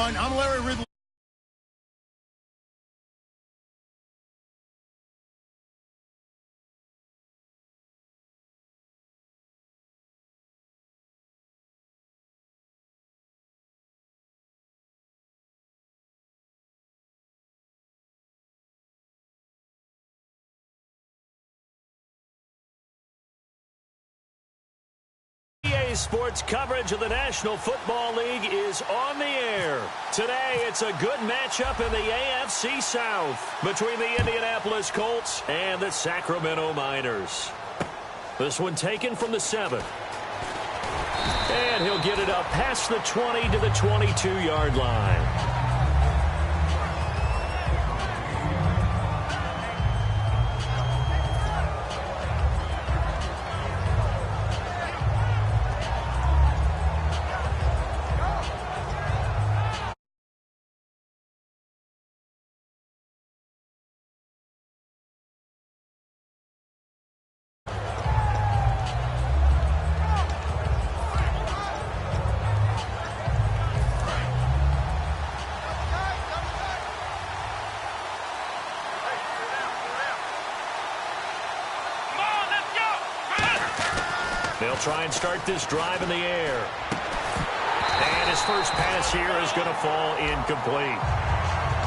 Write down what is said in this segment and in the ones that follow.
everyone. I'm Larry Ridley. Sports coverage of the National Football League is on the air. Today, it's a good matchup in the AFC South between the Indianapolis Colts and the Sacramento Miners. This one taken from the 7. And he'll get it up past the 20 to the 22-yard line. They'll try and start this drive in the air. And his first pass here is going to fall incomplete.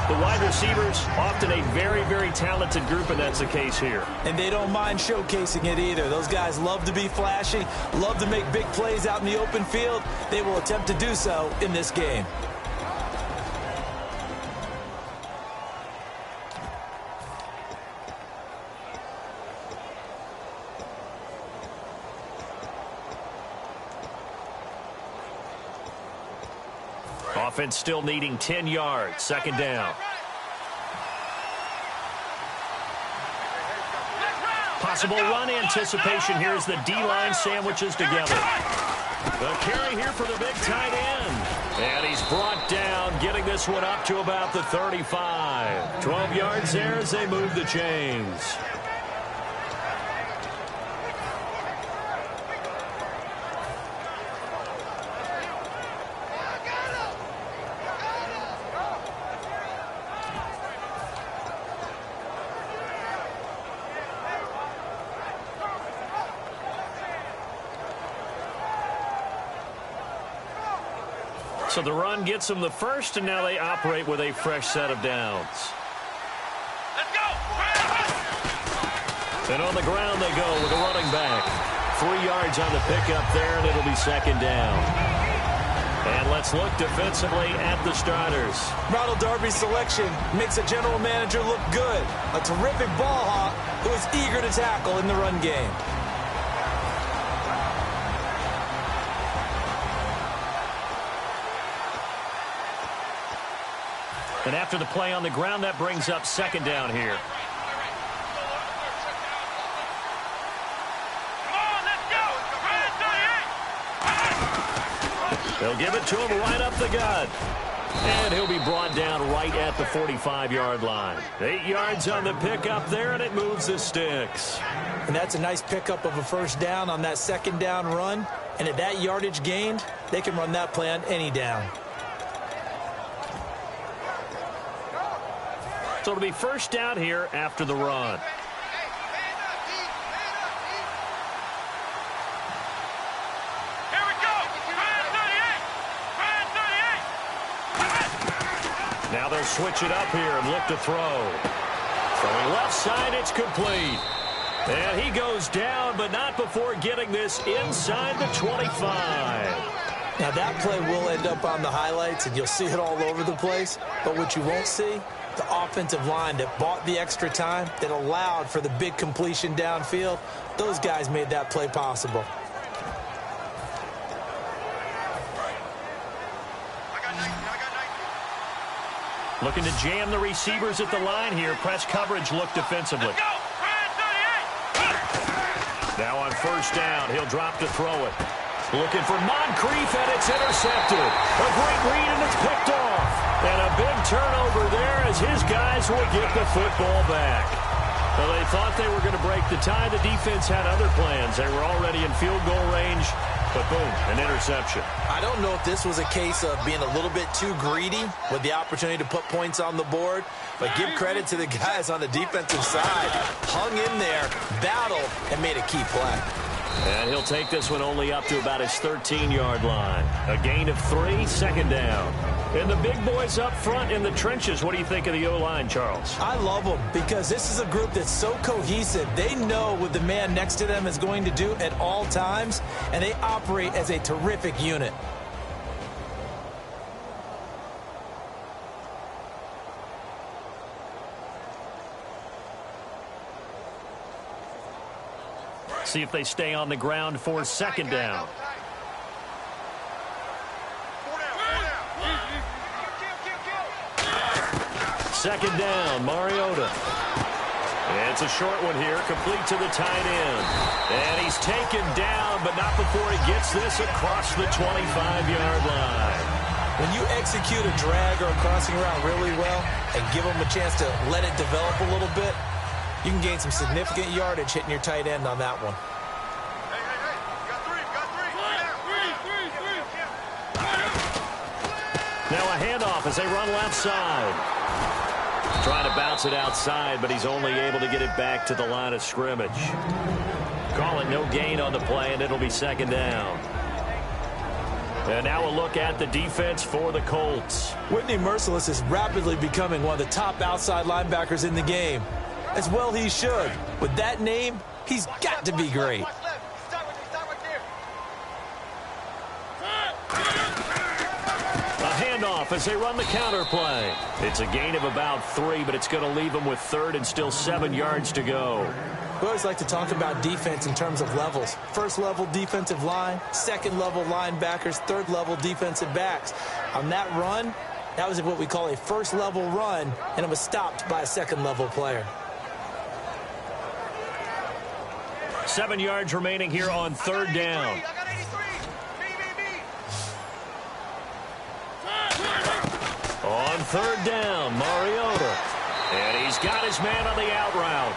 The wide receivers, often a very, very talented group, and that's the case here. And they don't mind showcasing it either. Those guys love to be flashy, love to make big plays out in the open field. They will attempt to do so in this game. Offense still needing 10 yards. Second down. Possible run anticipation here as the D-line sandwiches together. The carry here for the big tight end. And he's brought down, getting this one up to about the 35. 12 yards there as they move the chains. So the run gets them the first, and now they operate with a fresh set of downs. Let's go! And on the ground they go with a running back. 3 yards on the pickup there, and it'll be second down. And let's look defensively at the starters. Ronald Darby's selection makes a general manager look good. A terrific ball hawk who is eager to tackle in the run game. And after the play on the ground, that brings up second down here. They'll give it to him right up the gut. And he'll be brought down right at the 45-yard line. 8 yards on the pickup there, and it moves the sticks. And that's a nice pickup of a first down on that second down run. And at that yardage gained, they can run that play on any down. So it'll be first down here after the run. Here we go! 38! Now they'll switch it up here and look to throw. From the left side, it's complete. And he goes down, but not before getting this inside the 25. Now that play will end up on the highlights, and you'll see it all over the place. But what you won't see, the offensive line that bought the extra time, that allowed for the big completion downfield, those guys made that play possible. Looking to jam the receivers at the line here. Press coverage look defensively. Now on first down, he'll drop to throw it. Looking for Moncrief, and it's intercepted. A great read, and it's picked off. And a big turnover there as his guys will get the football back. Well, they thought they were going to break the tie. The defense had other plans. They were already in field goal range. But boom, an interception. I don't know if this was a case of being a little bit too greedy with the opportunity to put points on the board, but give credit to the guys on the defensive side. Hung in there, battled, and made a key play. And he'll take this one only up to about his 13-yard line. A gain of 3, second down. And the big boys up front in the trenches, what do you think of the O-line, Charles? I love them because this is a group that's so cohesive. They know what the man next to them is going to do at all times, and they operate as a terrific unit. See if they stay on the ground for second down. Second down, Mariota. It's a short one here, complete to the tight end. And he's taken down, but not before he gets this across the 25-yard line. When you execute a drag or a crossing route really well and give them a chance to let it develop a little bit, you can gain some significant yardage hitting your tight end on that one. Now a handoff as they run left side. Trying to bounce it outside, but he's only able to get it back to the line of scrimmage. Call it no gain on the play, and it'll be second down. And now a look at the defense for the Colts. Whitney Merciless is rapidly becoming one of the top outside linebackers in the game. As well he should. With that name, he's got to be great. A handoff as they run the counter play. It's a gain of about 3, but it's going to leave them with third and still 7 yards to go. We always like to talk about defense in terms of levels. First level defensive line, second level linebackers, third level defensive backs. On that run, that was what we call a first level run, and it was stopped by a second level player. 7 yards remaining here on third down. On third down, Mariota. And he's got his man on the out route.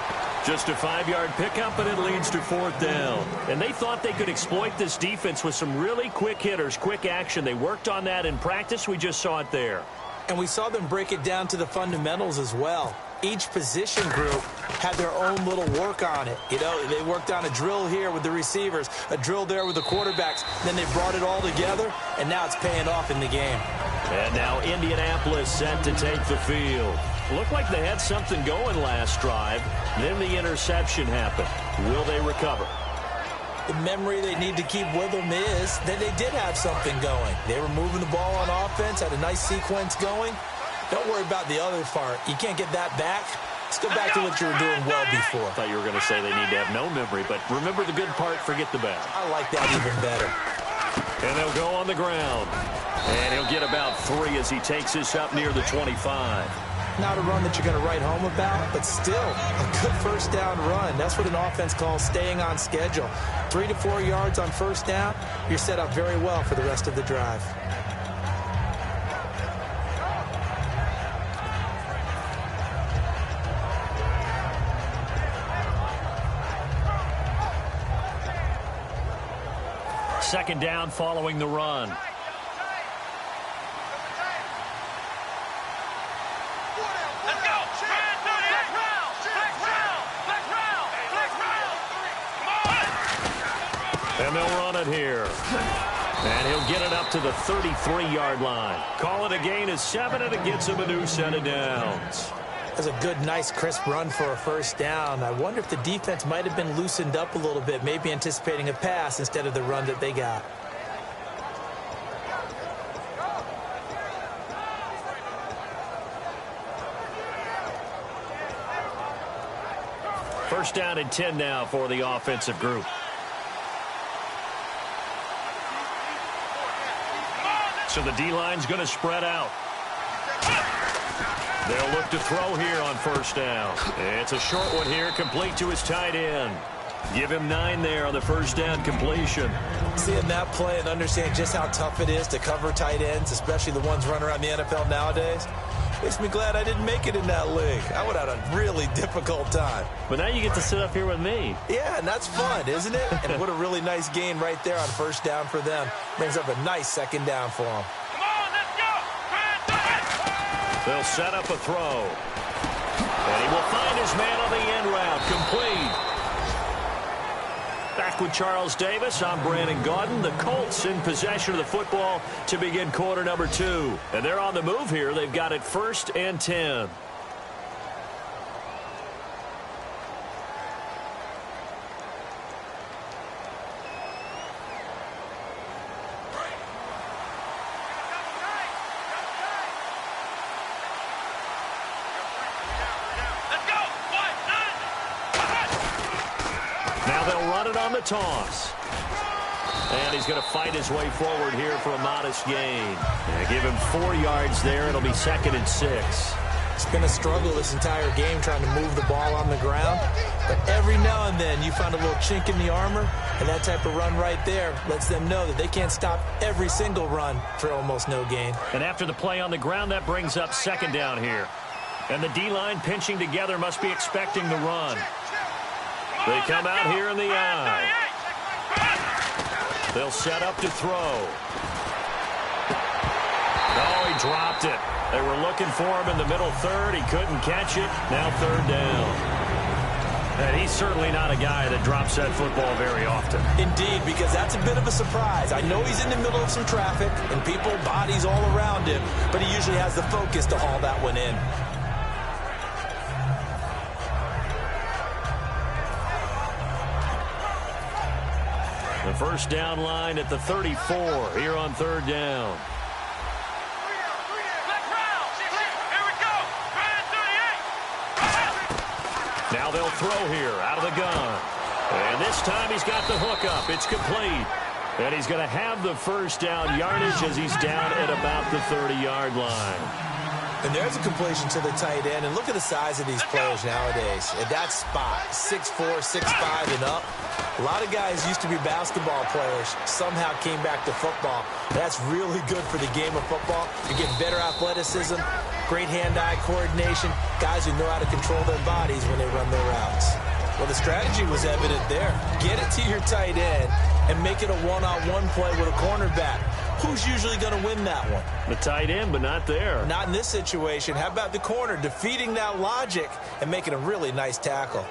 Just a 5-yard pickup, and it leads to fourth down. And they thought they could exploit this defense with some really quick hitters, quick action. They worked on that in practice. We just saw it there. And we saw them break it down to the fundamentals as well. Each position group had their own little work on it. You know, they worked on a drill here with the receivers, a drill there with the quarterbacks. Then they brought it all together, and now it's paying off in the game. And now Indianapolis set to take the field. Looked like they had something going last drive. Then the interception happened. Will they recover? The memory they need to keep with them is that they did have something going. They were moving the ball on offense, had a nice sequence going. Don't worry about the other part. You can't get that back. Let's go back to what you were doing well before. I thought you were going to say they need to have no memory, but remember the good part, forget the bad. I like that even better. And they'll go on the ground. And he'll get about 3 as he takes this up near the 25. Not a run that you're going to write home about, but still a good first down run. That's what an offense calls staying on schedule. 3 to 4 yards on first down, you're set up very well for the rest of the drive. Second down following the run. And they'll run it here. And he'll get it up to the 33-yard line. Call it a gain of 7, and it gets him a new set of downs. That's a good, nice, crisp run for a first down. I wonder if the defense might have been loosened up a little bit, maybe anticipating a pass instead of the run that they got. First down and 10 now for the offensive group. So the D-line's going to spread out. They'll look to throw here on first down. It's a short one here, complete to his tight end. Give him 9 there on the first down completion. Seeing that play and understand just how tough it is to cover tight ends, especially the ones running around the NFL nowadays. Makes me glad I didn't make it in that league. I would have had a really difficult time. But now you get to sit up here with me. Yeah, and that's fun, isn't it? And what a really nice gain right there on first down for them. Brings up a nice second down for them. Come on, let's go. They'll set up a throw. And he will find his man on the end route. Complete. Back with Charles Davis, I'm Brandon Gaudin. The Colts in possession of the football to begin quarter number 2. And they're on the move here. They've got it 1st and 10. On the toss. And he's going to fight his way forward here for a modest gain. Give him 4 yards there. It'll be 2nd and 6. It's been a struggle this entire game trying to move the ball on the ground. But every now and then you find a little chink in the armor, and that type of run right there lets them know that they can't stop every single run for almost no gain. And after the play on the ground, that brings up 2nd down here. And the D-line pinching together must be expecting the run. They come out here in the eye. They'll set up to throw. Oh, he dropped it. They were looking for him in the middle third. He couldn't catch it. Now 3rd down. And he's certainly not a guy that drops that football very often. Indeed, because that's a bit of a surprise. I know he's in the middle of some traffic and people, bodies all around him, but he usually has the focus to haul that one in. The first down line at the 34 here on 3rd down. Now they'll throw here out of the gun. And this time he's got the hook up. It's complete. And he's going to have the first down yardage as he's down at about the 30-yard line. And there's a completion to the tight end. And look at the size of these players nowadays. At that spot, 6'4", 6'5", and up. A lot of guys used to be basketball players, somehow came back to football. That's really good for the game of football. You're getting better athleticism, great hand-eye coordination, guys who know how to control their bodies when they run their routes. Well, the strategy was evident there. Get it to your tight end and make it a one-on-one play with a cornerback. Who's usually going to win that one? The tight end, but not there. Not in this situation. How about the corner defeating that logic and making a really nice tackle?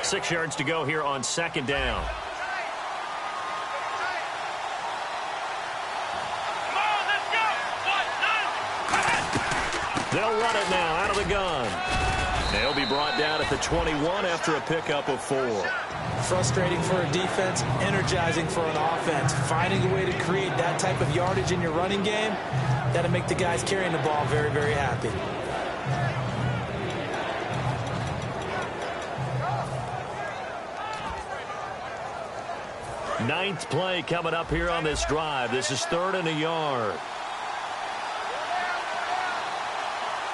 6 yards to go here on 2nd down. They'll run it now out of the gun. They'll be brought down at the 21 after a pickup of 4. Frustrating for a defense, energizing for an offense. Finding a way to create that type of yardage in your running game, that'll make the guys carrying the ball very, very happy. Ninth play coming up here on this drive. This is 3rd and a yard.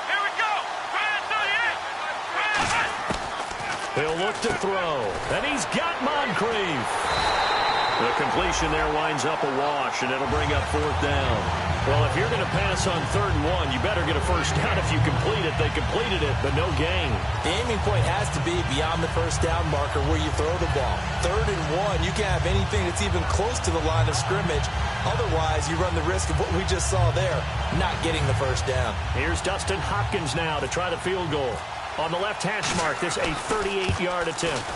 Here we go. He'll look to throw. And he's got Moncrief. The completion there winds up a wash, and it'll bring up 4th down. Well, if you're going to pass on 3rd and 1, you better get a first down if you complete it. They completed it, but no gain. The aiming point has to be beyond the first down marker where you throw the ball. 3rd and 1, you can't have anything that's even close to the line of scrimmage. Otherwise, you run the risk of what we just saw there, not getting the first down. Here's Dustin Hopkins now to try the field goal. On the left hash mark, this a 38-yard attempt.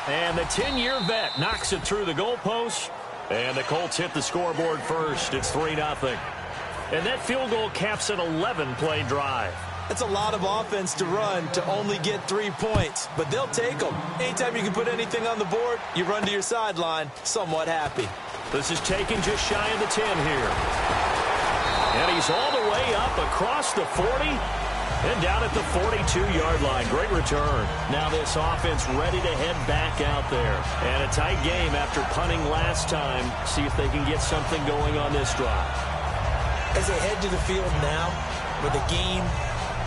And the 10-year vet knocks it through the goalpost. And the Colts hit the scoreboard first. It's 3-0. And that field goal caps an 11-play drive. That's a lot of offense to run to only get 3 points. But they'll take them. Anytime you can put anything on the board, you run to your sideline somewhat happy. This is taken just shy of the 10 here. And he's all the way up across the 40. And down at the 42-yard line. Great return. Now this offense ready to head back out there. And a tight game after punting last time. See if they can get something going on this drive. As they head to the field now, with the game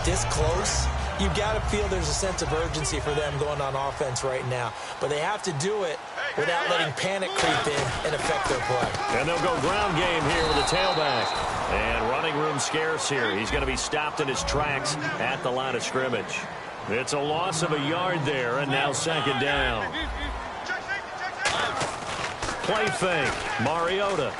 this close, You've got to feel there's a sense of urgency for them going on offense right now. But they have to do it without letting panic creep in and affect their play. And they'll go ground game here with the tailback. And running room scarce here. He's going to be stopped in his tracks at the line of scrimmage. It's a loss of a yard there, and now second down. Play fake. Mariota.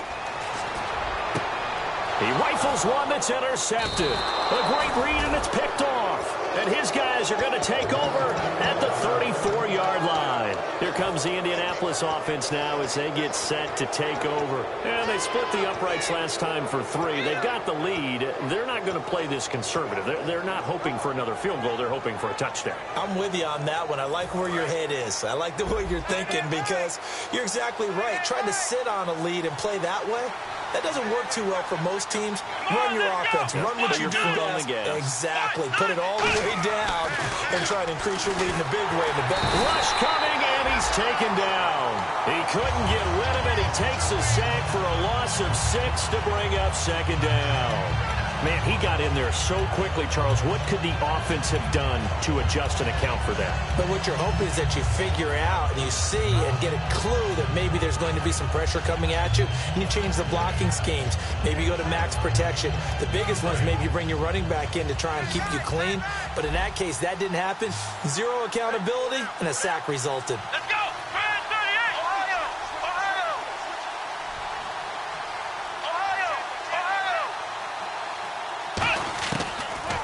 He rifles one that's intercepted. A great read, and it's picked off. And his guys are going to take over at the 34-yard line. Here comes the Indianapolis offense now as they get set to take over. And they split the uprights last time for 3. They've got the lead. They're not going to play this conservative. They're not hoping for another field goal. They're hoping for a touchdown. I'm with you on that one. I like where your head is. I like the way you're thinking because you're exactly right. Trying to sit on a lead and play that way, that doesn't work too well for most teams. Run your offense. Run what you do best. Exactly. Put it all the way down and try to increase your lead in a big way. Rush coming, and he's taken down. He couldn't get rid of it. He takes a sack for a loss of 6 to bring up second down. Man, he got in there so quickly, Charles. What could the offense have done to adjust and account for that? But what you're hoping is that you figure out and you see and get a clue that maybe there's going to be some pressure coming at you, and you change the blocking schemes. Maybe you go to max protection. The biggest one is maybe you bring your running back in to try and keep you clean. But in that case, that didn't happen. 0 accountability, and a sack resulted. Let's go!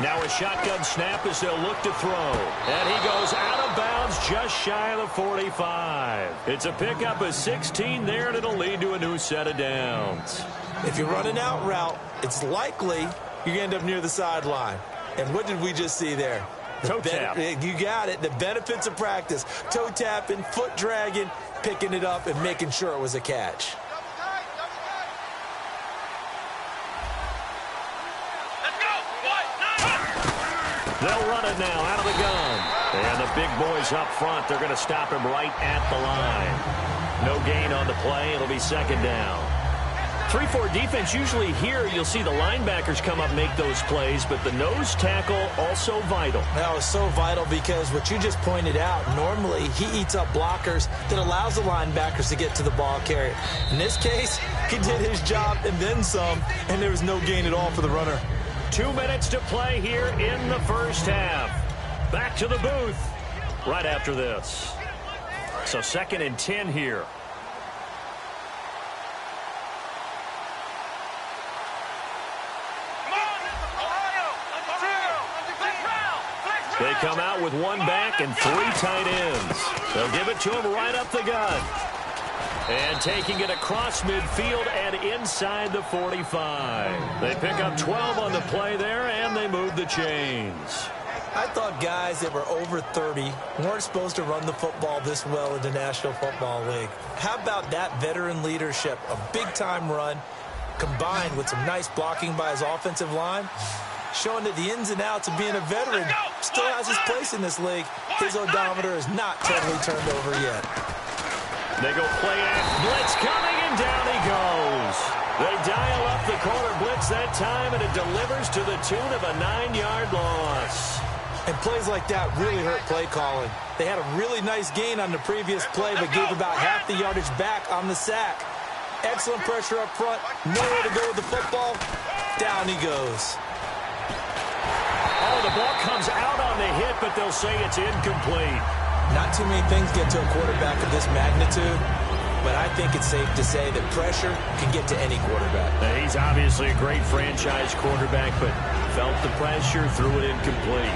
Now a shotgun snap as they'll look to throw. And he goes out of bounds just shy of the 45. It's a pickup of 16 there, and it'll lead to a new set of downs. If you're running out route, it's likely you're going to end up near the sideline. And what did we just see there? Toe tap. You got it. The benefits of practice. Toe tapping, foot dragging, picking it up, and making sure it was a catch. They'll run it now out of the gun. And the big boys up front, they're going to stop him right at the line. No gain on the play. It'll be second down. 3-4 defense, usually here you'll see the linebackers come up make those plays, but the nose tackle also vital. That was so vital because what you just pointed out, normally he eats up blockers that allows the linebackers to get to the ball carrier. In this case, he did his job and then some, and there was no gain at all for the runner. 2 minutes to play here in the first half. Back to the booth right after this. So 2nd and 10 here. They come out with 1 back and 3 tight ends. They'll give it to him right up the gut. And taking it across midfield and inside the 45. They pick up 12 on the play there, and they move the chains. I thought guys that were over 30 weren't supposed to run the football this well in the National Football League. How about that veteran leadership, a big-time run, combined with some nice blocking by his offensive line, showing that the ins and outs of being a veteran still has his place in this league. His odometer is not totally turned over yet. They go play act, blitz coming, and down he goes. They dial up the corner blitz that time, and it delivers to the tune of a 9-yard loss. And plays like that really hurt play calling. They had a really nice gain on the previous play, but gave about half the yardage back on the sack. Excellent pressure up front, nowhere to go with the football. Down he goes. Oh, the ball comes out on the hit, but they'll say it's incomplete. Not too many things get to a quarterback of this magnitude, but I think it's safe to say that pressure can get to any quarterback. Now, he's obviously a great franchise quarterback, but felt the pressure, threw it incomplete.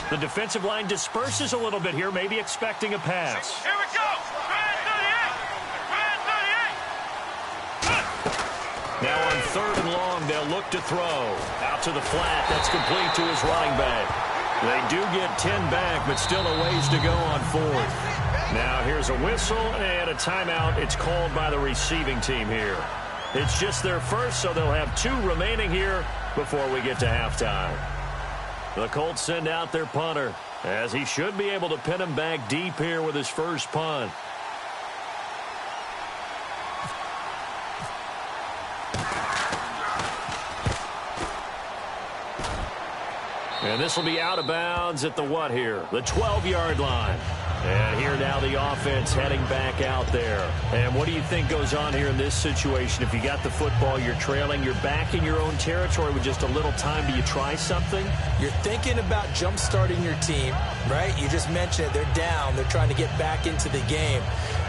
The defensive line disperses a little bit here, maybe expecting a pass. Here we go! Now on 3rd and long, they'll look to throw. Out to the flat, that's complete to his running back. They do get 10 back, but still a ways to go on 4th. Now here's a whistle and a timeout. It's called by the receiving team here. It's just their first, so they'll have 2 remaining here before we get to halftime. The Colts send out their punter, as he should be able to pin him back deep here with his first punt. And this will be out of bounds at the what here? The 12-yard line. And here now the offense heading back out there. And what do you think goes on here in this situation? If you got the football, you're trailing, you're back in your own territory with just a little time. Do you try something? You're thinking about jump-starting your team, right? You just mentioned it. They're down. They're trying to get back into the game.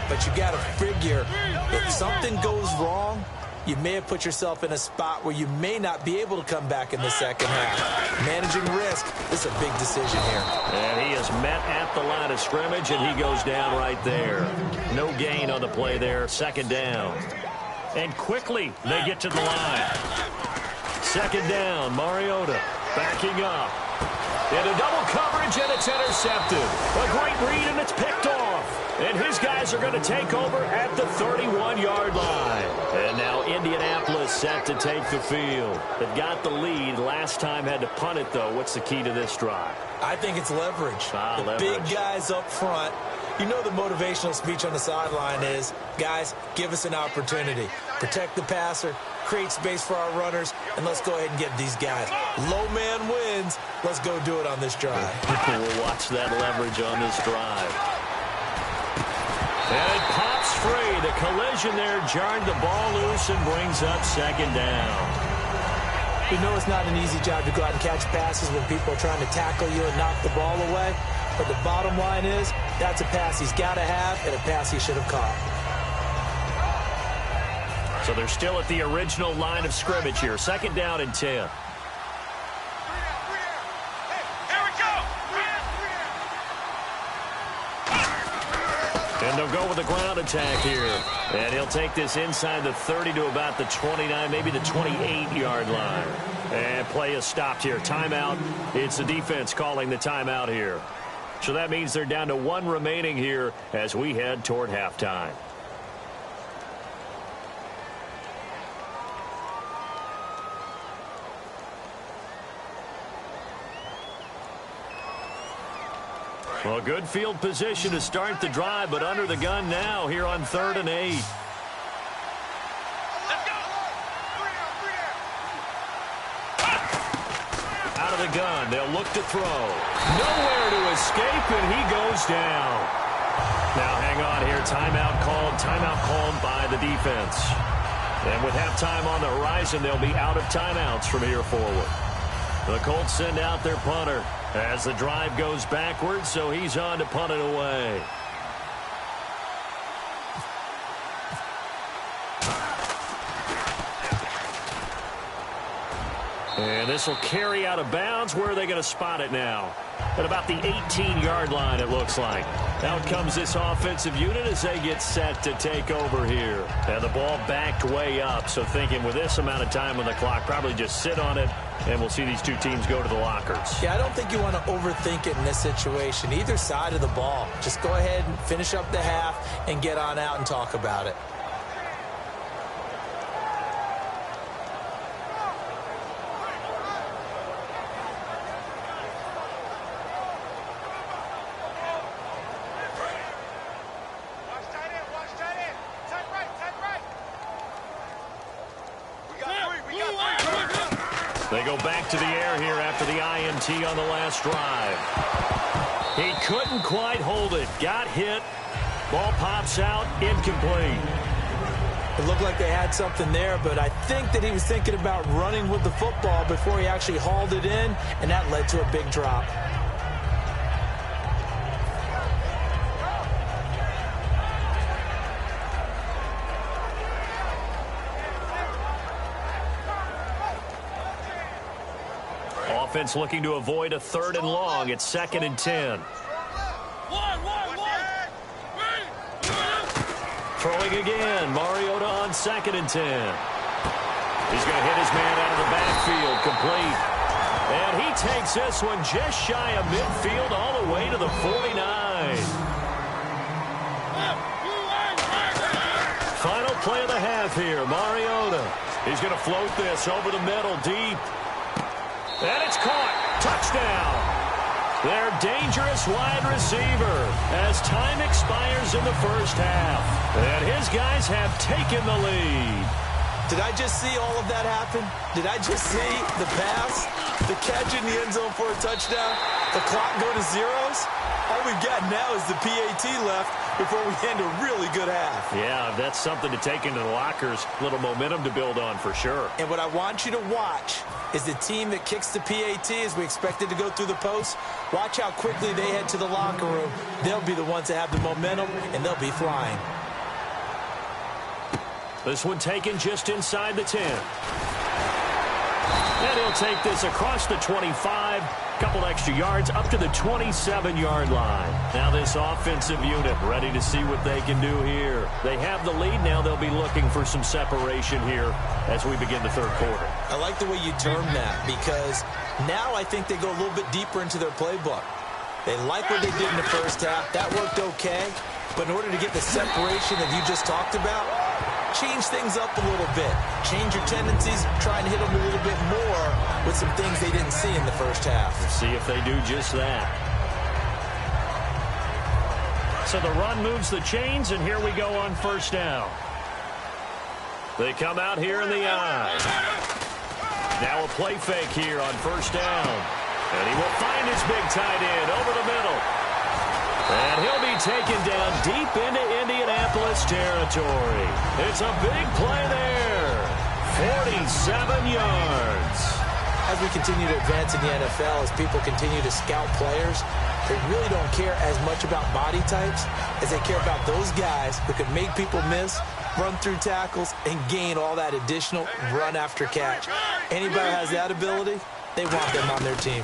But you got to figure if something goes wrong, you may have put yourself in a spot where you may not be able to come back in the second half. Managing risk, this is a big decision here. And he is met at the line of scrimmage, and he goes down right there. No gain on the play there, second down. And quickly they get to the line. Second down, Mariota backing up. Into double coverage, and it's intercepted. A great read, and it's picked off. And his guys are going to take over at the 31-yard line. And now Indianapolis set to take the field. They've got the lead. Last time had to punt it, though. What's the key to this drive? I think it's leverage. Leverage. Big guys up front. You know the motivational speech on the sideline is, guys, give us an opportunity. Protect the passer, create space for our runners, and let's go ahead and get these guys. Low man wins. Let's go do it on this drive. We'll watch that leverage on this drive. And it pops free. The collision there jarred the ball loose and brings up second down. You know it's not an easy job to go out and catch passes when people are trying to tackle you and knock the ball away. But the bottom line is, that's a pass he's got to have and a pass he should have caught. So they're still at the original line of scrimmage here. Second down and 10. And they'll go with the ground attack here. And he'll take this inside the 30 to about the 29, maybe the 28-yard line. And play is stopped here. Timeout. It's the defense calling the timeout here. So that means they're down to 1 remaining here as we head toward halftime. Well, good field position to start the drive, but under the gun now here on 3rd and 8. Out of the gun, they'll look to throw. Nowhere to escape, and he goes down. Now hang on here, timeout called by the defense. And with halftime on the horizon, they'll be out of timeouts from here forward. The Colts send out their punter as the drive goes backwards, so he's on to punt it away. And this will carry out of bounds. Where are they going to spot it now? At about the 18-yard line, it looks like. Out comes this offensive unit as they get set to take over here. And the ball backed way up, so thinking with this amount of time on the clock, probably just sit on it, and we'll see these two teams go to the lockers. Yeah, I don't think you want to overthink it in this situation. Either side of the ball. Just go ahead and finish up the half and get on out and talk about it. They go back to the air here after the INT on the last drive. He couldn't quite hold it. Got hit. Ball pops out. Incomplete. It looked like they had something there, but I think that he was thinking about running with the football before he actually hauled it in, and that led to a big drop. Offense looking to avoid a 3rd and long. It's 2nd and 10. Throwing again. Mariota on 2nd and 10. He's going to hit his man out of the backfield. Complete. And he takes this one just shy of midfield all the way to the 49. Final play of the half here. Mariota. He's going to float this over the middle, deep. And it's caught. Touchdown. Their dangerous wide receiver as time expires in the first half. And his guys have taken the lead. Did I just see all of that happen? Did I just see the pass, the catch in the end zone for a touchdown, the clock go to zeros? All we've got now is the PAT left before we end a really good half. Yeah, that's something to take into the lockers. A little momentum to build on for sure. And what I want you to watch is the team that kicks the PAT as we expect it to go through the post. Watch how quickly they head to the locker room. They'll be the ones that have the momentum, and they'll be flying. This one taken just inside the 10. And he'll take this across the 25. Couple extra yards up to the 27-yard line. Now this offensive unit ready to see what they can do here. They have the lead. Now they'll be looking for some separation here as we begin the third quarter. I like the way you term that because now I think they go a little bit deeper into their playbook. They like what they did in the first half. That worked okay. But in order to get the separation that you just talked about, change things up a little bit. Change your tendencies, try and hit them a little bit more with some things they didn't see in the first half. Let's see if they do just that. So the run moves the chains, and here we go on first down. They come out here in the I. Now a play fake here on first down. And he will find his big tight end over the middle. And he'll be taken down deep into Indianapolis territory. It's a big play there. 47 yards. As we continue to advance in the NFL, as people continue to scout players, they really don't care as much about body types as they care about those guys who can make people miss, run through tackles, and gain all that additional run after catch. Anybody has that ability, they want them on their team.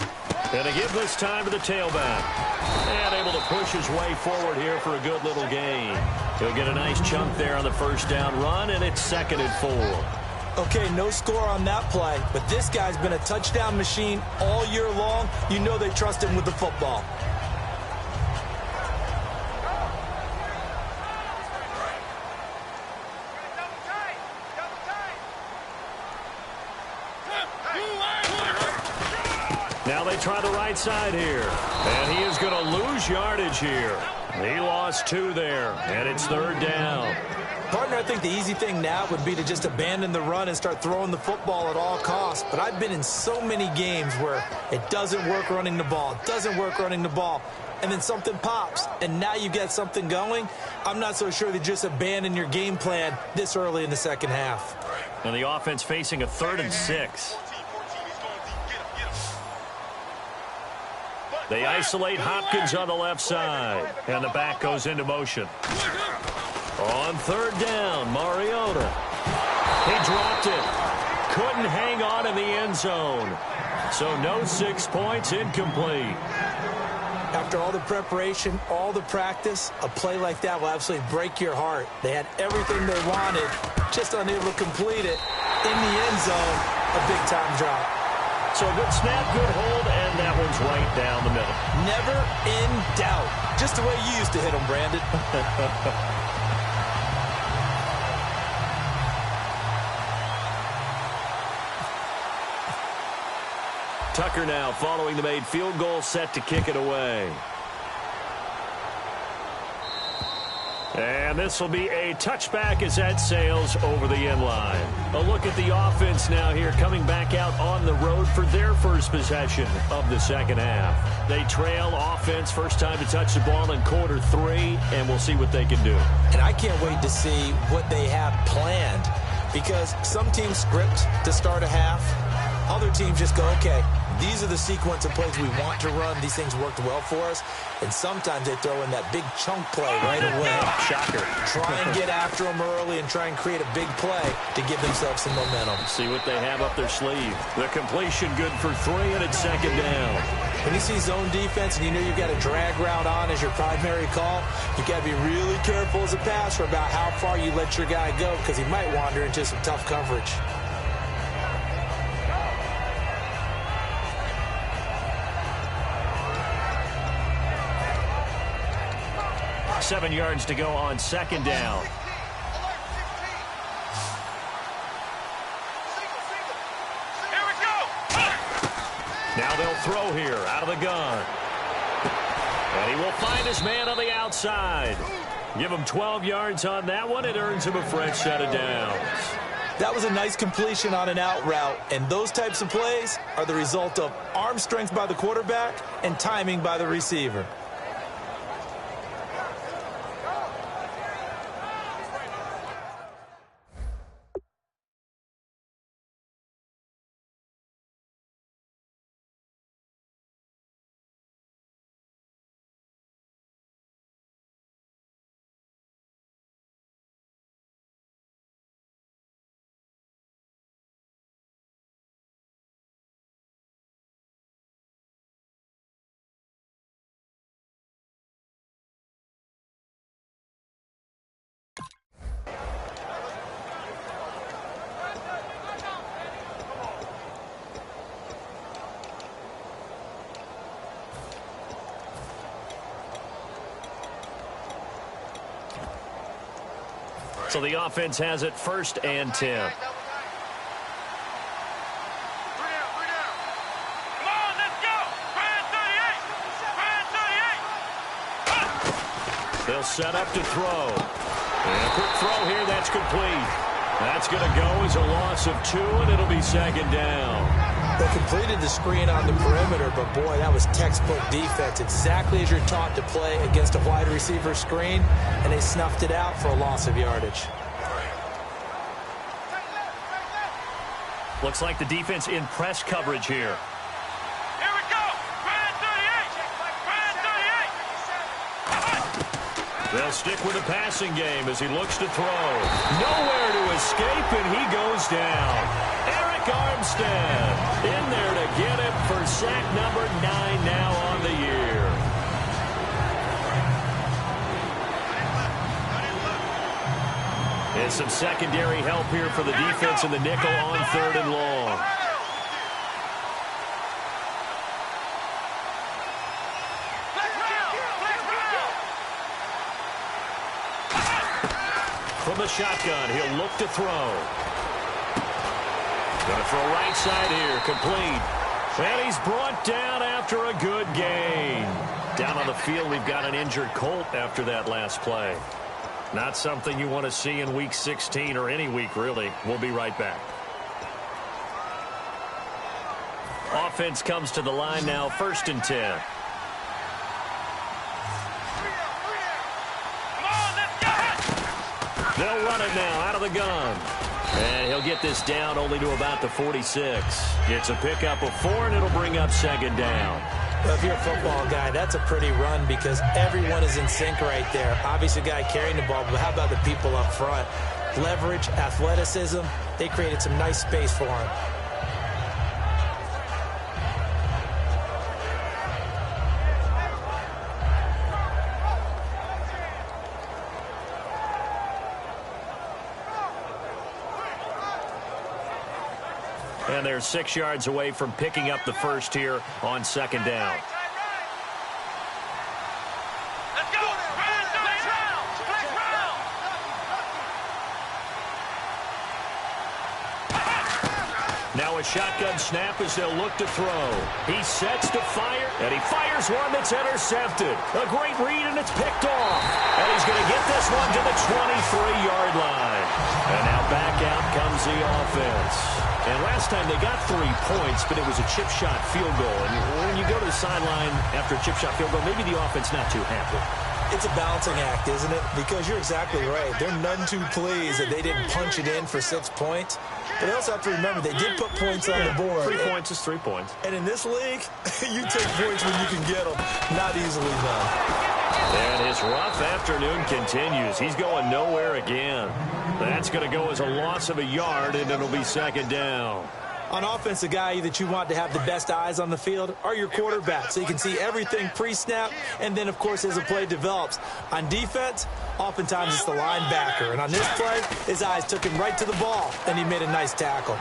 And to give this time to the tailback. And able to push his way forward here for a good little gain. He'll get a nice chunk there on the first down run, and it's 2nd and 4. Okay, no score on that play, but this guy's been a touchdown machine all year long. You know they trust him with the football. Now they try the right side here. And he is going to lose yardage here. He lost 2 there, and it's 3rd down. Partner, I think the easy thing now would be to just abandon the run and start throwing the football at all costs. But I've been in so many games where it doesn't work running the ball. It doesn't work running the ball. And then something pops, and now you get something going. I'm not so sure that just abandon your game plan this early in the second half. And the offense facing a 3rd and 6. They isolate Hopkins on the left side. And the back goes into motion. On 3rd down, Mariota. He dropped it. Couldn't hang on in the end zone. So no 6 points, incomplete. After all the preparation, all the practice, a play like that will absolutely break your heart. They had everything they wanted, just unable to complete it. In the end zone, a big-time drop. So a good snap, good hold, and that one's right down the middle. Never in doubt. Just the way you used to hit them, Brandon. Tucker now following the made field goal, set to kick it away. And this will be a touchback as that sails over the end line. A look at the offense now here coming back out on the road for their first possession of the second half. They trail offense, first time to touch the ball in Q3, and we'll see what they can do. And I can't wait to see what they have planned because some teams script to start a half. Other teams just go, okay, these are the sequence of plays we want to run. These things worked well for us. And sometimes they throw in that big chunk play right away. Shocker. Try and get after them early and try and create a big play to give themselves some momentum. See what they have up their sleeve. The completion good for 3, and it's 2nd down. When you see zone defense and you know you've got a drag route on as your primary call, you've got to be really careful as a passer about how far you let your guy go because he might wander into some tough coverage. 7 yards to go on 2nd down. Now they'll throw here out of the gun. And he will find his man on the outside. Give him 12 yards on that one. It earns him a fresh set of downs. That was a nice completion on an out route, and those types of plays are the result of arm strength by the quarterback and timing by the receiver. So the offense has it 1st and 10. They'll set up to throw. And a quick throw here, that's complete. That's going to go as a loss of 2, and it'll be 2nd down. They completed the screen on the perimeter, but boy, that was textbook defense. Exactly as you're taught to play against a wide receiver screen, and they snuffed it out for a loss of yardage. Looks like the defense in press coverage here. Here we go. Brand 38. They'll stick with the passing game as he looks to throw. Nowhere to escape, and he goes down. Eric Armstead in there to get him for sack number 9 now on the year. And some secondary help here for the defense in the nickel on 3rd and long. From the shotgun, he'll look to throw. Going to throw right side here, complete. And he's brought down after a good gain. Down on the field, we've got an injured Colt after that last play. Not something you want to see in Week 16 or any week, really. We'll be right back. Offense comes to the line now, 1st and 10. They'll run it now out of the gun. And he'll get this down only to about the 46. It's a pickup of 4, and it'll bring up 2nd down. Well, if you're a football guy, that's a pretty run because everyone is in sync right there. Obviously, the guy carrying the ball, but how about the people up front? Leverage, athleticism, they created some nice space for him. And they're 6 yards away from picking up the first here on 2nd down. Let's go. Now a shotgun snap as they'll look to throw. He sets to fire, and he fires one that's intercepted. A great read, and it's picked off. And he's going to get this one to the 23-yard line. And now back out comes the offense. And last time they got 3 points, but it was a chip shot field goal. And when you go to the sideline after a chip shot field goal, maybe the offense not too happy. It's a balancing act, isn't it? Because you're exactly right. They're none too pleased that they didn't punch it in for 6 points. But they also have to remember they did put points on the board. 3 points is 3 points. And in this league, you take points when you can get them. Not easily done. And his rough afternoon continues. He's going nowhere again. That's going to go as a loss of a yard, and it'll be 2nd down. On offense, the guy that you want to have the best eyes on the field are your quarterbacks, so you can see everything pre-snap, and then, of course, as the play develops. On defense, oftentimes it's the linebacker. And on this play, his eyes took him right to the ball, and he made a nice tackle.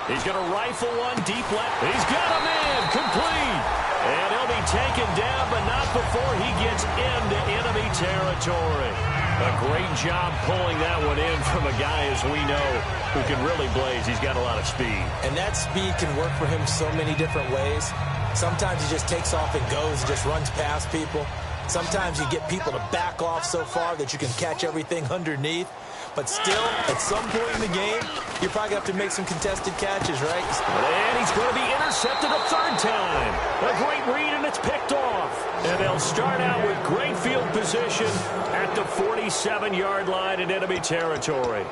He's going to rifle one deep left. He's got a man complete. And he'll be taken down, but not before he gets into enemy territory. A great job pulling that one in from a guy, as we know, who can really blaze. He's got a lot of speed. And that speed can work for him so many different ways. Sometimes he just takes off and goes and just runs past people. Sometimes you get people to back off so far that you can catch everything underneath. But still, at some point in the game, you're probably going to have to make some contested catches, right? And he's going to be intercepted a third time. A great read, and it's picked off. And they'll start out with great field position at the 47-yard line in enemy territory.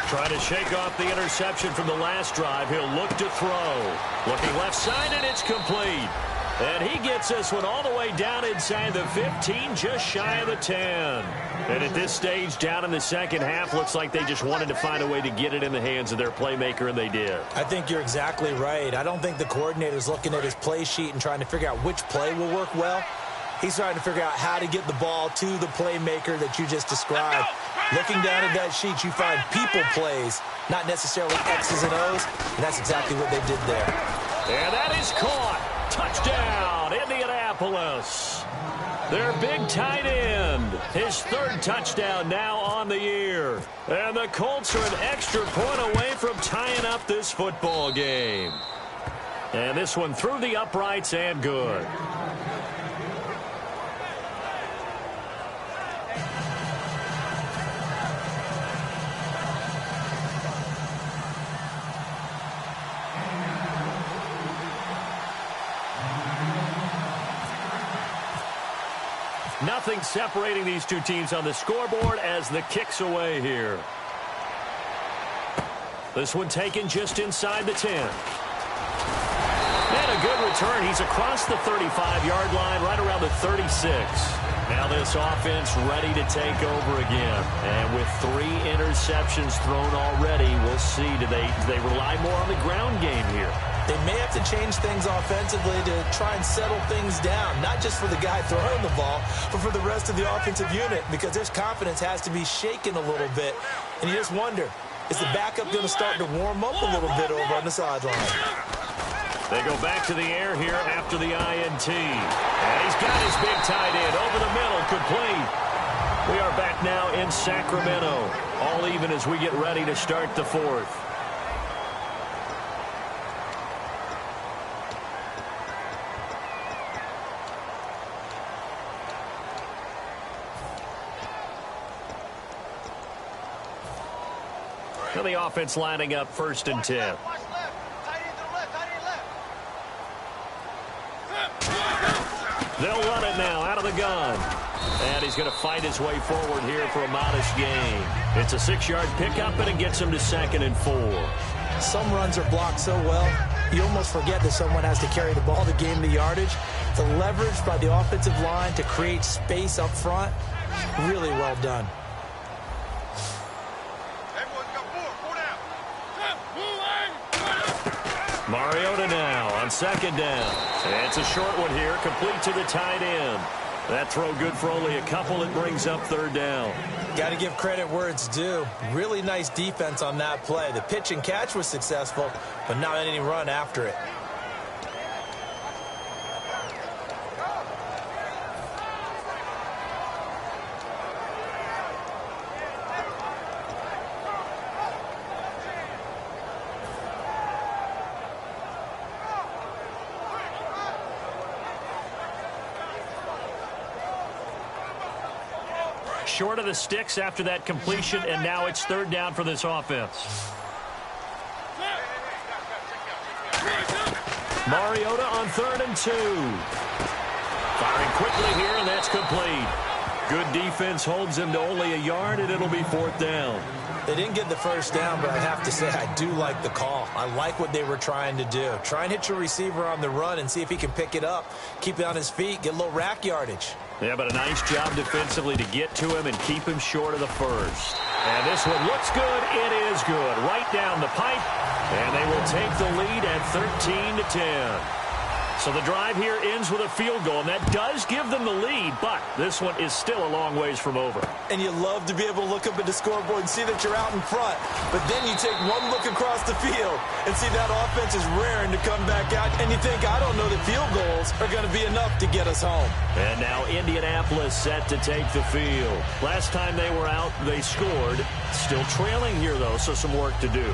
Trying to shake off the interception from the last drive. He'll look to throw. Looking left side, and it's complete. And he gets this one all the way down inside the 15, just shy of the 10. And at this stage, down in the second half, looks like they just wanted to find a way to get it in the hands of their playmaker, and they did. I think you're exactly right. I don't think the coordinator's looking at his play sheet and trying to figure out which play will work well. He's trying to figure out how to get the ball to the playmaker that you just described. Looking down at that sheet, you find people plays, not necessarily X's and O's, and that's exactly what they did there. And that is caught. Touchdown, Indianapolis. Their big tight end, his third touchdown now on the year. And the Colts are an extra point away from tying up this football game. And this one through the uprights and good. Nothing separating these two teams on the scoreboard as the kick's away here. This one taken just inside the 10. And a good return. He's across the 35-yard line, right around the 36. Now this offense ready to take over again. And with 3 interceptions thrown already, we'll see. Do they rely more on the ground game here? They may have to change things offensively to try and settle things down, not just for the guy throwing the ball, but for the rest of the offensive unit, because their confidence has to be shaken a little bit. And you just wonder, is the backup going to start to warm up a little bit over on the sideline? They go back to the air here after the INT. And he's got his big tight end over the middle, complete. We are back now in Sacramento, all even as we get ready to start the fourth. So the offense lining up 1st and 10. They'll run it now out of the gun. And he's going to fight his way forward here for a modest gain. It's a 6-yard pickup, and it gets him to 2nd and 4. Some runs are blocked so well, you almost forget that someone has to carry the ball to gain the yardage. The leverage by the offensive line to create space up front, really well done. Mariota now on 2nd down. It's a short one here, complete to the tight end. That throw good for only a couple. It brings up 3rd down. Got to give credit where it's due. Really nice defense on that play. The pitch and catch was successful, but not any run after it. Short of the sticks after that completion, and now it's 3rd down for this offense. Mariota on 3rd and 2. Firing quickly here, and that's complete. Good defense holds him to only a yard, and it'll be 4th down. They didn't get the 1st down, but I have to say I do like the call. I like what they were trying to do. Try and hit your receiver on the run and see if he can pick it up. Keep it on his feet, get a little rack yardage. Yeah, but a nice job defensively to get to him and keep him short of the 1st. And this one looks good. It is good. Right down the pipe. And they will take the lead at 13-10. So the drive here ends with a field goal, and that does give them the lead, but this one is still a long ways from over. And you love to be able to look up at the scoreboard and see that you're out in front, but then you take one look across the field and see that offense is raring to come back out, and you think, I don't know that field goals are going to be enough to get us home. And now Indianapolis set to take the field. Last time they were out, they scored. Still trailing here, though, so some work to do.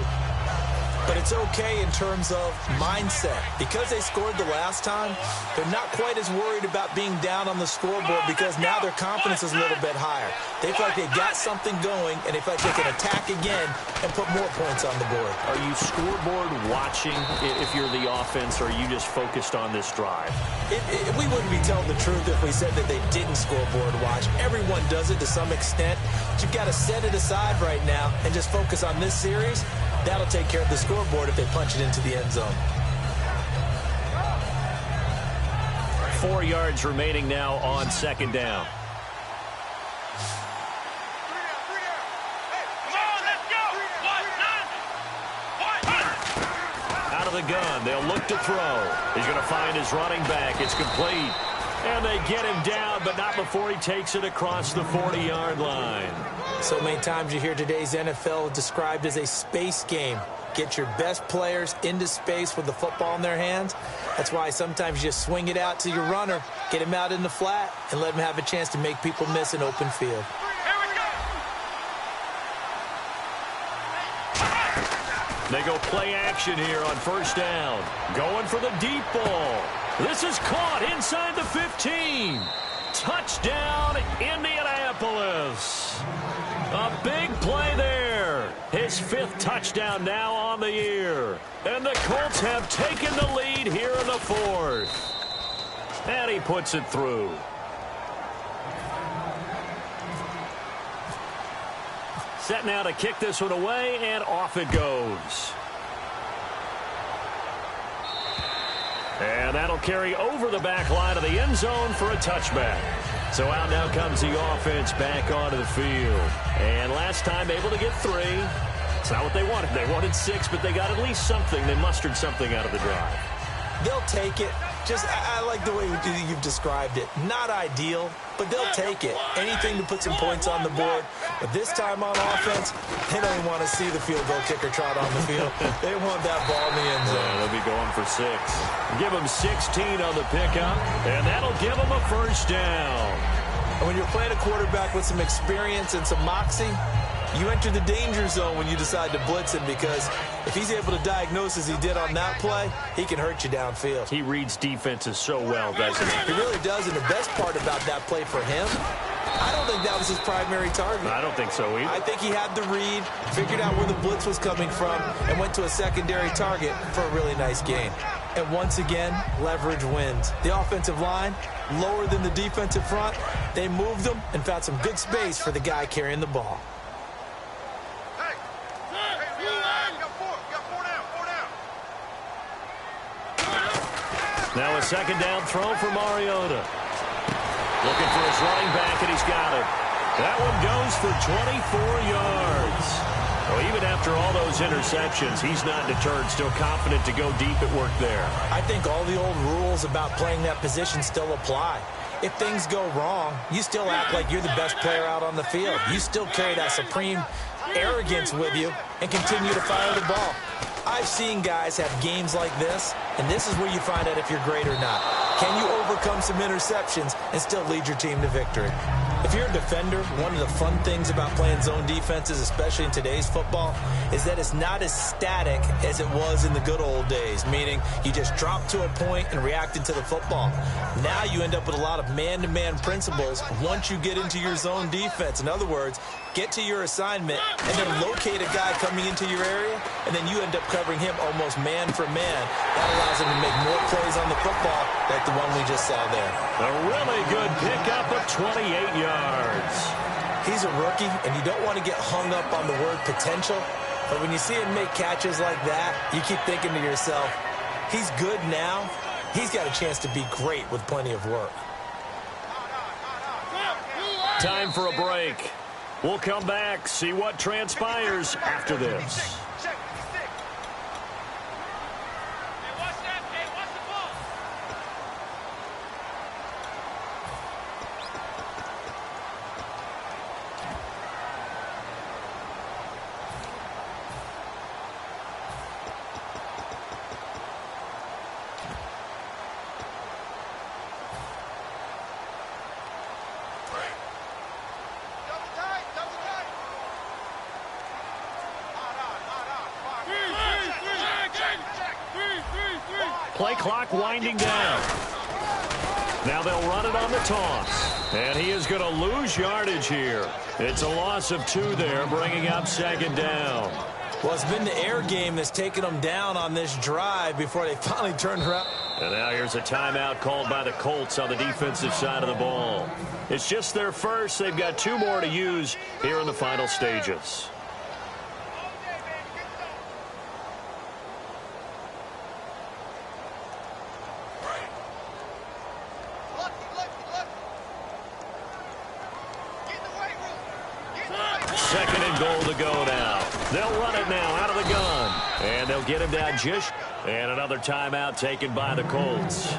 But it's okay in terms of mindset. Because they scored the last time, they're not quite as worried about being down on the scoreboard because now their confidence is a little bit higher. They feel like they got something going, and they feel like they can attack again and put more points on the board. Are you scoreboard watching if you're the offense, or are you just focused on this drive? We wouldn't be telling the truth if we said that they didn't scoreboard watch. Everyone does it to some extent. But you've got to set it aside right now and just focus on this series. That'll take care of the scoreboard if they punch it into the end zone. 4 yards remaining now on second down. Out of the gun, they'll look to throw. He's going to find his running back. It's complete. And they get him down, but not before he takes it across the 40-yard line. So many times you hear today's NFL described as a space game. Get your best players into space with the football in their hands. That's why sometimes you just swing it out to your runner, get him out in the flat, and let him have a chance to make people miss an open field. They go play action here on first down. Going for the deep ball. This is caught inside the 15. Touchdown, Indianapolis. A big play there. His 5th touchdown now on the year. And the Colts have taken the lead here in the 4th. And he puts it through. Set now to kick this one away, and off it goes. And that'll carry over the back line of the end zone for a touchback. So out now comes the offense back onto the field. And last time able to get 3. It's not what they wanted. They wanted 6, but they got at least something. They mustered something out of the drive. They'll take it. I like the way you've described it. Not ideal, but they'll take it. Anything to put some points on the board. But this time on offense, they don't even want to see the field goal kicker trot on the field. They want that ball in the end zone. Yeah, they'll be going for 6. Give them 16 on the pickup, and that'll give them a first down. And when you're playing a quarterback with some experience and some moxie, you enter the danger zone when you decide to blitz him, because if he's able to diagnose as he did on that play, he can hurt you downfield. He reads defenses so well, doesn't he? He really does, and the best part about that play for him, I don't think that was his primary target. I don't think so either. I think he had the read, figured out where the blitz was coming from, and went to a secondary target for a really nice gain. And once again, leverage wins. The offensive line, lower than the defensive front, they moved them and found some good space for the guy carrying the ball. Now a second down throw for Mariota. Looking for his running back, and he's got it. That one goes for 24 yards. Well, even after all those interceptions, he's not deterred, still confident to go deep at work there. I think all the old rules about playing that position still apply. If things go wrong, you still act like you're the best player out on the field. You still carry that supreme arrogance with you and continue to fire the ball. I've seen guys have games like this, and this is where you find out if you're great or not. Can you overcome some interceptions and still lead your team to victory? If you're a defender, one of the fun things about playing zone defenses, especially in today's football, is that it's not as static as it was in the good old days, meaning you just drop to a point and reacted to the football. Now you end up with a lot of man-to-man principles once you get into your zone defense. In other words, get to your assignment and then locate a guy coming into your area, and then you end up covering him almost man for man. That allows him to make more plays on the football like the one we just saw there. A really good pickup of 28 yards. He's a rookie, and you don't want to get hung up on the word potential, but when you see him make catches like that, you keep thinking to yourself, he's good now. He's got a chance to be great with plenty of work. Time for a break. We'll come back, see what transpires after this. Play clock winding down. Now they'll run it on the toss. And he is going to lose yardage here. It's a loss of 2 there, bringing up second down. Well, it's been the air game that's taken them down on this drive before they finally turned around. And now here's a timeout called by the Colts on the defensive side of the ball. It's just their first. They've got 2 more to use here in the final stages. Second and goal to go now. They'll run it now out of the gun. And they'll get him down just. And another timeout taken by the Colts.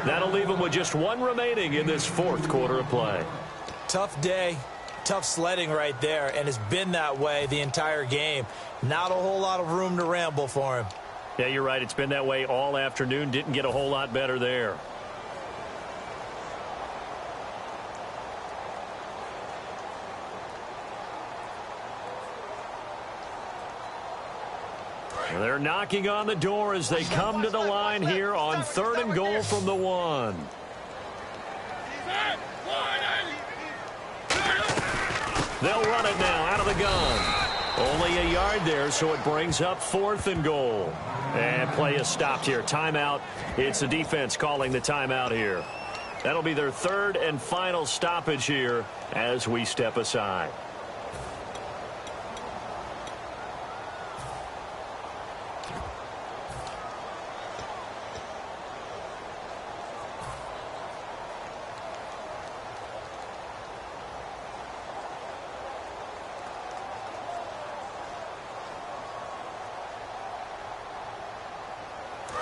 That'll leave them with just 1 remaining in this 4th quarter of play. Tough day. Tough sledding right there. And it's been that way the entire game. Not a whole lot of room to ramble for him. Yeah, you're right. It's been that way all afternoon. Didn't get a whole lot better there. They're knocking on the door as they come to the line here on 3rd and goal from the 1. They'll run it now out of the gun. Only a yard there, so it brings up 4th and goal. And play is stopped here. Timeout. It's the defense calling the timeout here. That'll be their 3rd and final stoppage here as we step aside.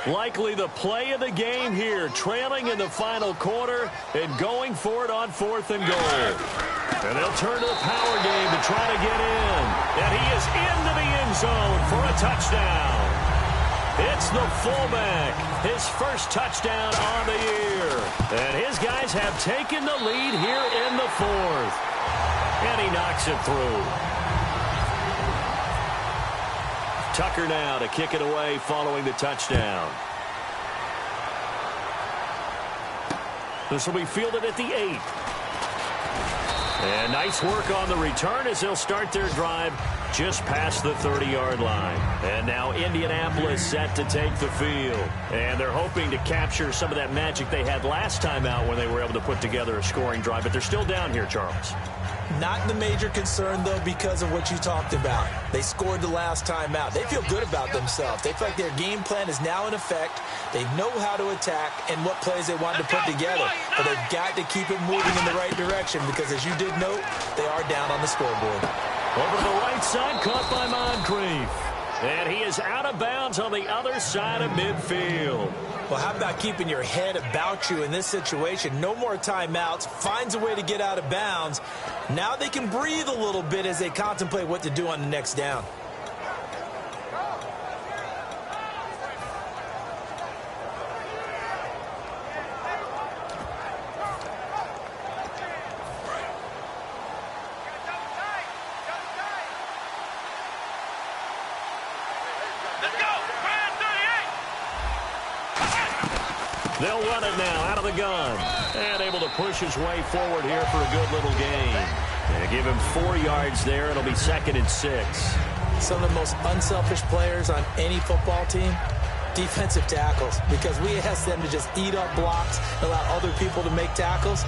Likely the play of the game here, trailing in the final quarter and going for it on 4th and goal. And they'll turn to the power game to try to get in. And he is into the end zone for a touchdown. It's the fullback, his first touchdown on the year. And his guys have taken the lead here in the 4th. And he knocks it through. Tucker now to kick it away following the touchdown. This will be fielded at the 8. And nice work on the return as they'll start their drive just past the 30-yard line. And now Indianapolis set to take the field. And they're hoping to capture some of that magic they had last time out when they were able to put together a scoring drive. But they're still down here, Charles. Not the major concern, though, because of what you talked about. They scored the last time out. They feel good about themselves. They feel like their game plan is now in effect. They know how to attack and what plays they want to put together. But they've got to keep it moving in the right direction because, as you did note, they are down on the scoreboard. Over to the right side, caught by Moncrief. And he is out of bounds on the other side of midfield. Well, how about keeping your head about you in this situation? No more timeouts. Finds a way to get out of bounds. Now they can breathe a little bit as they contemplate what to do on the next down. They'll run it now out of the gun. And able to push his way forward here for a good little gain. And give him 4 yards there. It'll be 2nd and 6. Some of the most unselfish players on any football team, defensive tackles, because we ask them to just eat up blocks, allow other people to make tackles.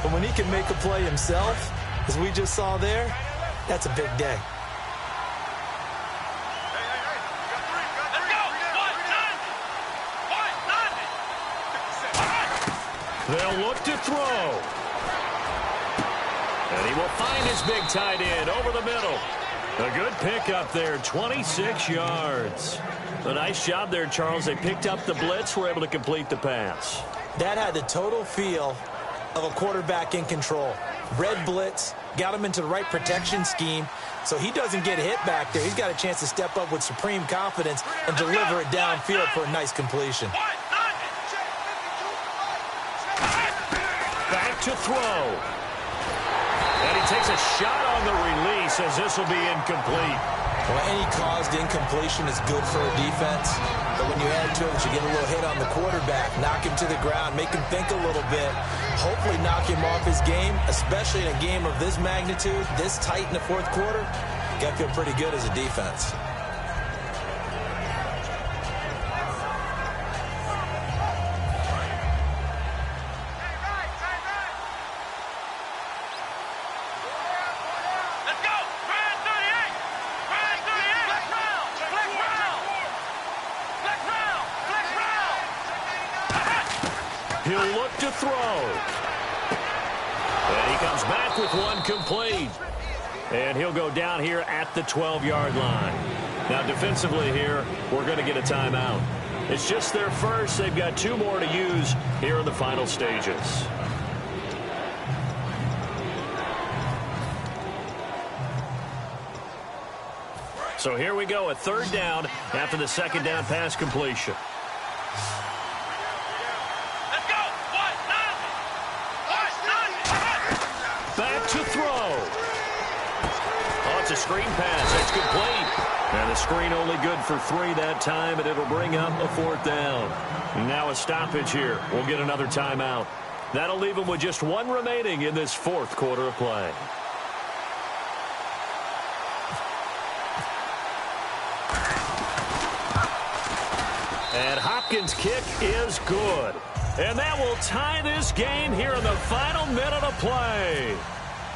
But when he can make a play himself, as we just saw there, that's a big day. They'll look to throw. And he will find his big tight end over the middle. A good pickup there, 26 yards. A nice job there, Charles. They picked up the blitz, were able to complete the pass. That had the total feel of a quarterback in control. Red blitz, got him into the right protection scheme, so he doesn't get hit back there. He's got a chance to step up with supreme confidence and deliver it downfield for a nice completion. Back to throw. And he takes a shot on the release as this will be incomplete. Well, any caused incompletion is good for a defense, but when you add to it, you get a little hit on the quarterback, knock him to the ground, make him think a little bit, hopefully knock him off his game, especially in a game of this magnitude, this tight in the fourth quarter. Got to feel pretty good as a defense. He'll look to throw. And he comes back with one complete. And he'll go down here at the 12-yard line. Now, defensively here, we're going to get a timeout. It's just their first. They've got two more to use here in the final stages. So here we go, a third down after the second down pass completion. Back to throw. Oh, it's a screen pass. It's complete. And the screen only good for 3 that time, and it'll bring up a fourth down. Now a stoppage here. We'll get another timeout. That'll leave them with just one remaining in this fourth quarter of play. And Hopkins' kick is good. And that will tie this game here in the final minute of play.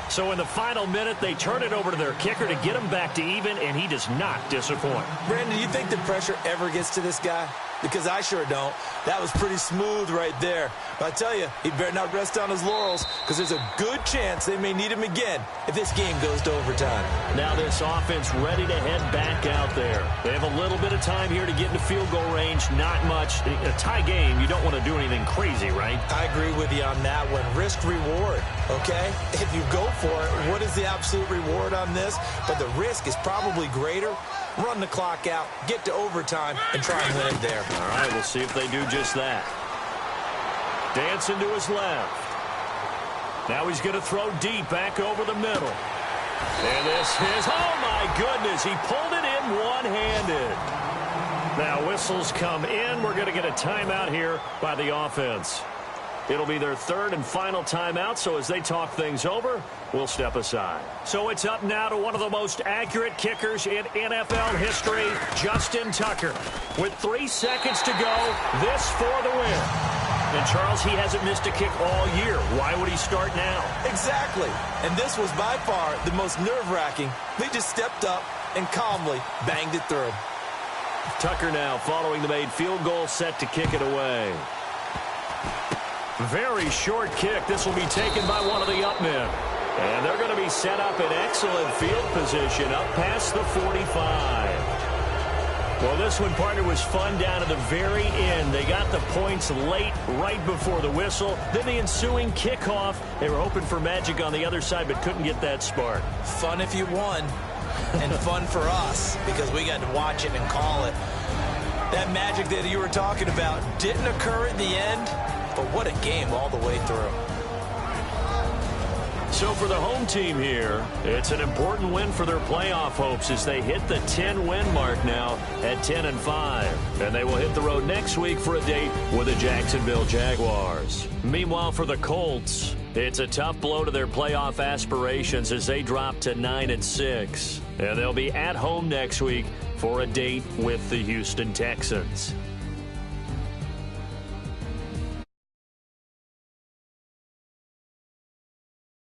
So in the final minute, they turn it over to their kicker to get him back to even, and he does not disappoint. Brandon, do you think the pressure ever gets to this guy? Because I sure don't. That was pretty smooth right there. But I tell you, he better not rest on his laurels, because there's a good chance they may need him again if this game goes to overtime. Now this offense ready to head back out there. They have a little bit of time here to get into field goal range. Not much. A tie game, you don't want to do anything crazy, right? I agree with you on that one. Risk-reward, okay? If you go for it, what is the absolute reward on this? But the risk is probably greater. Run the clock out, get to overtime, and try and win it there. All right, we'll see if they do just that. Dancing to his left. Now he's going to throw deep back over the middle. And this is, oh my goodness, he pulled it in one-handed. Now whistles come in. We're going to get a timeout here by the offense. It'll be their third and final timeout, so as they talk things over, we'll step aside. So it's up now to one of the most accurate kickers in NFL history, Justin Tucker. With 3 seconds to go, this for the win. And, Charles, he hasn't missed a kick all year. Why would he start now? Exactly. And this was by far the most nerve-wracking. They just stepped up and calmly banged it through. Tucker now following the made field goal, set to kick it away. Very short kick. This will be taken by one of the up men. And they're going to be set up in excellent field position up past the 45. Well, this one, partner, was fun down to the very end. They got the points late, right before the whistle. Then the ensuing kickoff. They were hoping for magic on the other side, but couldn't get that spark. Fun if you won, and fun for us, because we got to watch it and call it. That magic that you were talking about didn't occur at the end, but what a game all the way through. So for the home team here, it's an important win for their playoff hopes as they hit the 10-win mark now at 10-5. And they will hit the road next week for a date with the Jacksonville Jaguars. Meanwhile, for the Colts, it's a tough blow to their playoff aspirations as they drop to 9-6. And they'll be at home next week for a date with the Houston Texans.